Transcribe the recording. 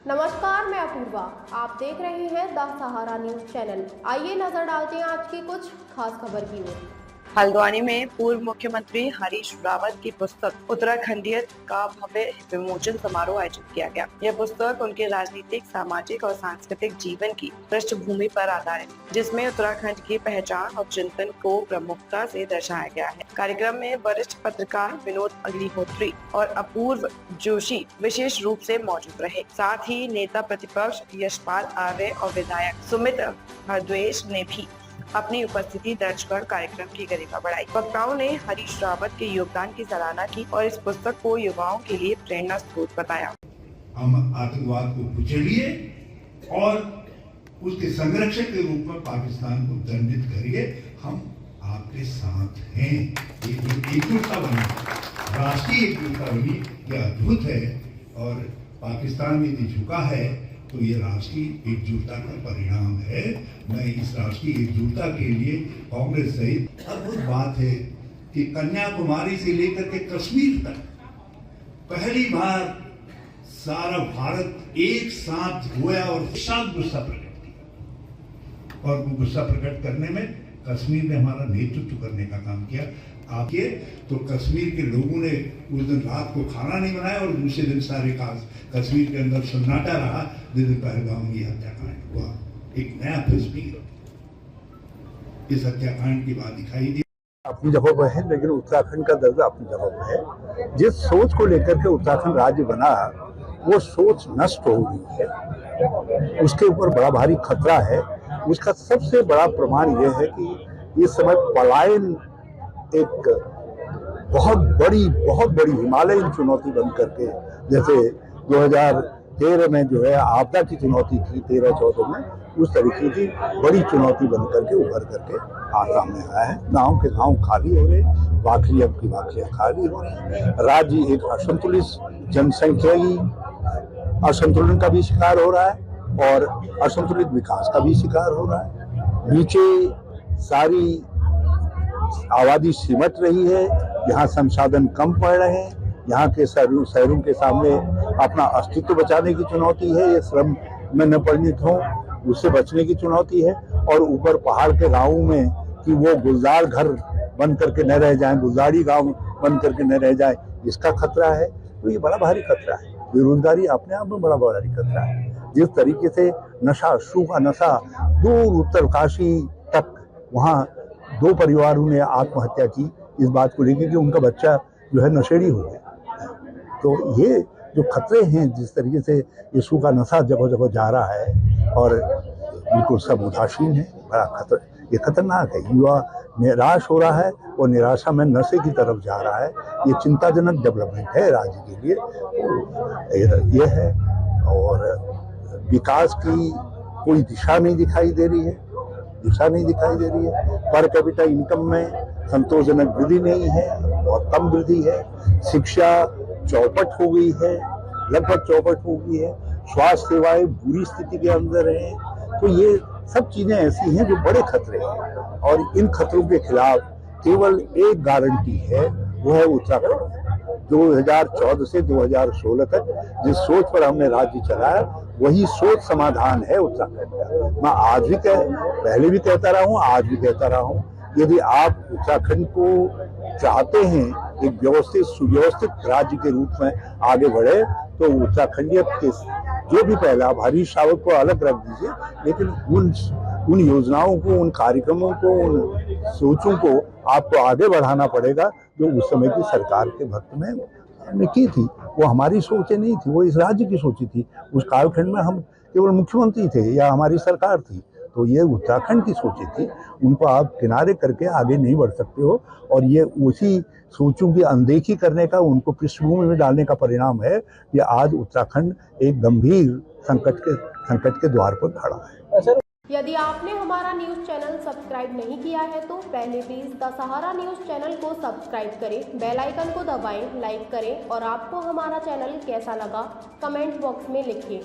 नमस्कार, मैं अपूर्वा। आप देख रहे हैं द सहारा न्यूज चैनल। आइए नजर डालते हैं आज की कुछ खास खबर की ओर। हल्द्वानी में पूर्व मुख्यमंत्री हरीश रावत की पुस्तक उत्तराखंडियत का भव्य विमोचन समारोह आयोजित किया गया। यह पुस्तक उनके राजनीतिक, सामाजिक और सांस्कृतिक जीवन की पृष्ठभूमि पर आधारित, जिसमें उत्तराखंड की पहचान और चिंतन को प्रमुखता से दर्शाया गया है। कार्यक्रम में वरिष्ठ पत्रकार विनोद अग्निहोत्री और अपूर्व जोशी विशेष रूप से मौजूद रहे। साथ ही नेता प्रतिपक्ष यशपाल आर्य और विधायक सुमित हरद्वेश ने भी अपनी उपस्थिति दर्ज कर कार्यक्रम की गरिमा बढ़ाई। वक्ताओं ने हरीश रावत के योगदान की सराहना की और इस पुस्तक को युवाओं के लिए प्रेरणा स्रोत बताया। हम आतंकवाद को कुचलिए और उसके संरक्षक के रूप में पाकिस्तान को दंडित करिए। हम आपके साथ हैं। ये एकजुटता बनी, राष्ट्रीय एकजुटता बनी, यह अद्भुत है। और पाकिस्तान में यदि झुका है तो ये राष्ट्रीय एकजुटता का परिणाम है। मैं इस राष्ट्रीय एकजुटता के लिए कांग्रेस सहित अद्भुत बात है कि कन्याकुमारी से लेकर के कश्मीर तक पहली बार सारा भारत एक साथ रोया और शांत गुस्सा प्रकट किया। और वो गुस्सा प्रकट करने में कश्मीर ने हमारा नेतृत्व करने का काम किया। आपके तो कश्मीर के लोगों ने उस दिन रात को खाना नहीं बनाया और दूसरे दिन सारे कश्मीर के अंदर सन्नाटा रहा। जिस दिन पहलगाम में यह हत्याकांड हुआ, एक नया तस्वीर इस हत्याकांड की बात दिखाई दी। अपनी जगह पर है, लेकिन उत्तराखंड का दर्जा अपनी जगह पर है। जिस सोच को लेकर के उत्तराखंड राज्य बना, वो सोच नष्ट हो गई है। उसके ऊपर बड़ा भारी खतरा है। उसका सबसे बड़ा प्रमाण यह है कि इस समय पलायन एक बहुत बड़ी हिमालयन चुनौती बन करके, जैसे 2013 में जो है आपदा की चुनौती थी, 13-14 में, उस तरीके की बड़ी चुनौती बन करके उभर करके सामने आया है। गांव के गांव खाली हो रहे, वाखरियां की वाखरियां खाली हो रही। राज्य एक असंतुलित जनसंख्या की असंतुलन का भी शिकार हो रहा है और असंतुलित विकास का भी शिकार हो रहा है। नीचे सारी आबादी सिमट रही है, यहाँ संसाधन कम पड़ रहे हैं, यहाँ के शहरों के सामने अपना अस्तित्व बचाने की चुनौती है। ये श्रम में न परिणत हो, उससे बचने की चुनौती है। और ऊपर पहाड़ के गाँवों में कि वो गुलजार घर बन करके न रह जाएं, गुलजारी गांव बन करके न रह जाए, इसका खतरा है। तो ये बड़ा भारी खतरा है। बेरोजगारी अपने आप में बड़ा भारी खतरा है। जिस तरीके से नशा, शू का नशा दूर उत्तरकाशी तक, वहाँ 2 परिवारों ने आत्महत्या की इस बात को लेकर कि उनका बच्चा जो है नशेड़ी हो गया। तो ये जो खतरे हैं, जिस तरीके से यीशु का नशा जगह जगह जा रहा है और बिल्कुल सब उदासीन है, बड़ा खतरा, ये खतरनाक है। युवा निराश हो रहा है और निराशा में नशे की तरफ जा रहा है। ये चिंताजनक डेवलपमेंट है राज्य के लिए। तो ये है, और विकास की कोई दिशा नहीं दिखाई दे रही है। पर कैपिटा इनकम में संतोषजनक वृद्धि नहीं है, बहुत कम वृद्धि है। शिक्षा चौपट हो गई है, लगभग चौपट हो गई है। स्वास्थ्य सेवाएं बुरी स्थिति के अंदर हैं। तो ये सब चीजें ऐसी हैं जो बड़े खतरे हैं, और इन खतरों के खिलाफ केवल एक गारंटी है, वो है उत्तराखंड। 2014 से 2016 तक जिस सोच पर हमने राज्य चलाया, वही सोच समाधान है उत्तराखंड का। मैं आज भी पहले भी कहता रहा हूँ, आज भी कहता रहा हूँ, यदि आप उत्तराखंड को चाहते हैं एक व्यवस्थित, सुव्यवस्थित राज्य के रूप में आगे बढ़े, तो उत्तराखंडियत के जो भी पहला, आप हरीश रावत को अलग रख दीजिए, लेकिन उन योजनाओं को, उन कार्यक्रमों को, उन सोचों को आपको आगे बढ़ाना पड़ेगा जो उस समय की सरकार के वक्त में हमने की थी। वो हमारी सोचें नहीं थी, वो इस राज्य की सोची थी। उस कालखंड में हम केवल मुख्यमंत्री थे या हमारी सरकार थी, तो ये उत्तराखंड की सोचें थी। उनको आप किनारे करके आगे नहीं बढ़ सकते हो, और ये उसी सोचों की अनदेखी करने का, उनको पृष्ठभूमि में डालने का परिणाम है कि आज उत्तराखंड एक गंभीर संकट के द्वार पर खड़ा है। यदि आपने हमारा न्यूज़ चैनल सब्सक्राइब नहीं किया है तो पहले please the Sahara news channel को सब्सक्राइब करें, बेल आइकन को दबाएं, लाइक करें और आपको हमारा चैनल कैसा लगा कमेंट बॉक्स में लिखिए।